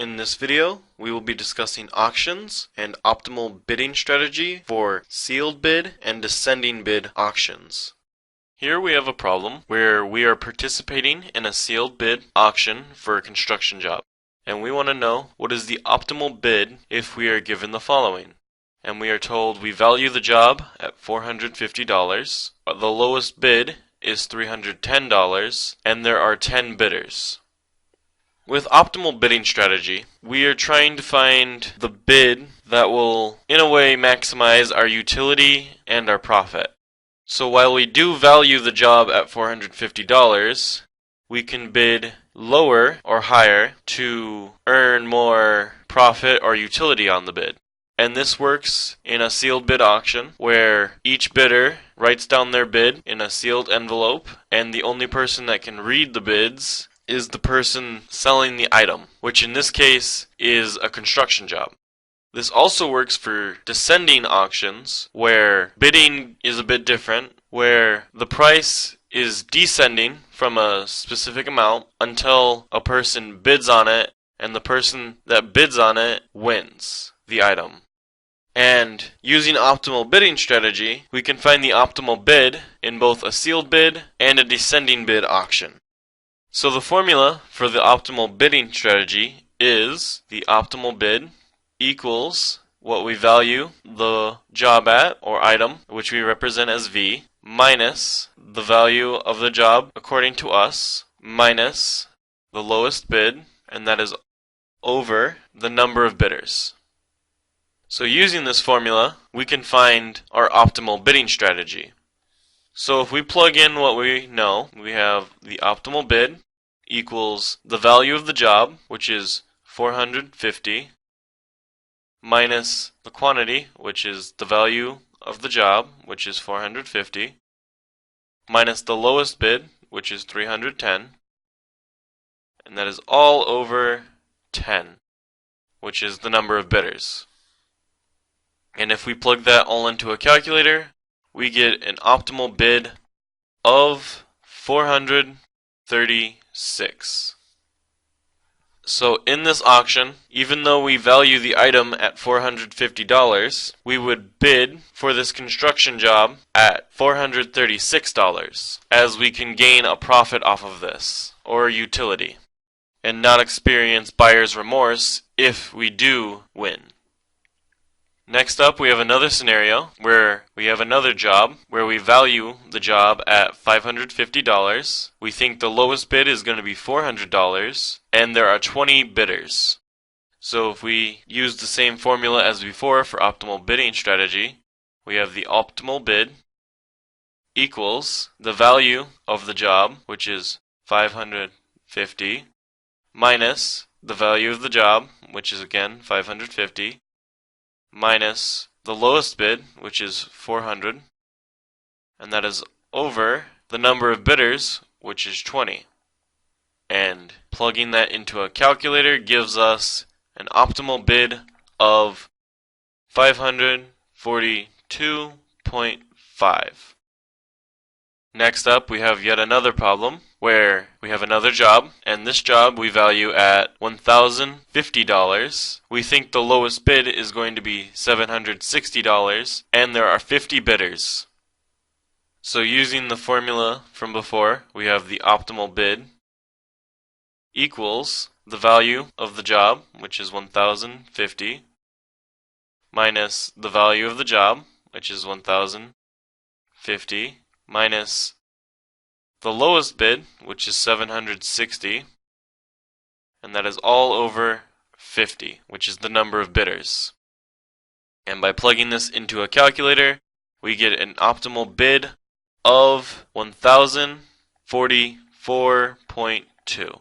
In this video, we will be discussing auctions and optimal bidding strategy for sealed bid and descending bid auctions. Here we have a problem where we are participating in a sealed bid auction for a construction job, and we want to know what is the optimal bid if we are given the following. And we are told we value the job at $450, the lowest bid is $310, and there are 10 bidders. With optimal bidding strategy, we are trying to find the bid that will, in a way, maximize our utility and our profit. So while we do value the job at $450, we can bid lower or higher to earn more profit or utility on the bid. And this works in a sealed bid auction where each bidder writes down their bid in a sealed envelope, and the only person that can read the bids is the person selling the item, which in this case is a construction job. This also works for descending auctions where bidding is a bit different, where the price is descending from a specific amount until a person bids on it, and the person that bids on it wins the item. And using optimal bidding strategy, we can find the optimal bid in both a sealed bid and a descending bid auction. So the formula for the optimal bidding strategy is the optimal bid equals what we value the job at, or item, which we represent as V, minus the value of the job according to us, minus the lowest bid, and that is over the number of bidders. So using this formula, we can find our optimal bidding strategy. So if we plug in what we know, we have the optimal bid equals the value of the job, which is 450, minus the quantity, which is the value of the job, which is 450, minus the lowest bid, which is 310, and that is all over 10, which is the number of bidders. And if we plug that all into a calculator, we get an optimal bid of 436. So in this auction, even though we value the item at $450, we would bid for this construction job at $436, as we can gain a profit off of this, or utility, and not experience buyer's remorse if we do win. Next up, we have another scenario where we have another job where we value the job at $550. We think the lowest bid is going to be $400, and there are 20 bidders. So if we use the same formula as before for optimal bidding strategy, we have the optimal bid equals the value of the job, which is $550, minus the value of the job, which is again $550, minus the lowest bid, which is $400, and that is over the number of bidders, which is 20. And plugging that into a calculator gives us an optimal bid of 542.5. Next up, we have yet another problem where we have another job, and this job we value at $1,050. We think the lowest bid is going to be $760, and there are 50 bidders. So using the formula from before, we have the optimal bid equals the value of the job, which is $1,050, minus the value of the job, which is $1,050, minus the lowest bid, which is $760, and that is all over 50, which is the number of bidders. And by plugging this into a calculator, we get an optimal bid of 1,044.2.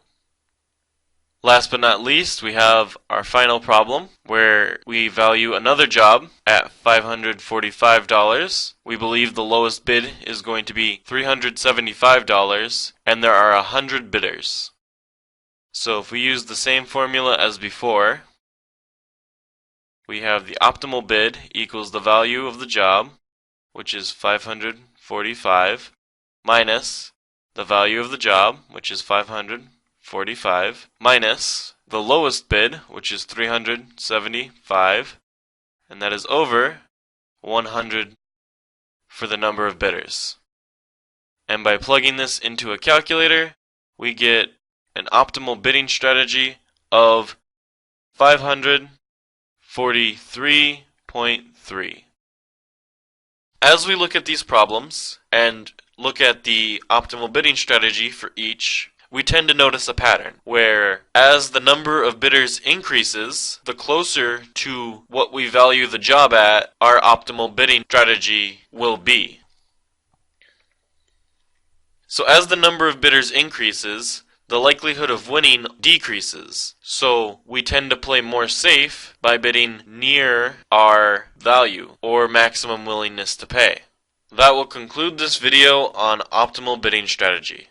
Last but not least, we have our final problem where we value another job at $545. We believe the lowest bid is going to be $375, and there are 100 bidders. So if we use the same formula as before, we have the optimal bid equals the value of the job, which is $545, minus the value of the job, which is $545, 45 minus the lowest bid, which is 375, and that is over 100 for the number of bidders. And by plugging this into a calculator, we get an optimal bidding strategy of 543.3. As we look at these problems and look at the optimal bidding strategy for each, we tend to notice a pattern where as the number of bidders increases, the closer to what we value the job at our optimal bidding strategy will be. So as the number of bidders increases, the likelihood of winning decreases. So we tend to play more safe by bidding near our value or maximum willingness to pay. That will conclude this video on optimal bidding strategy.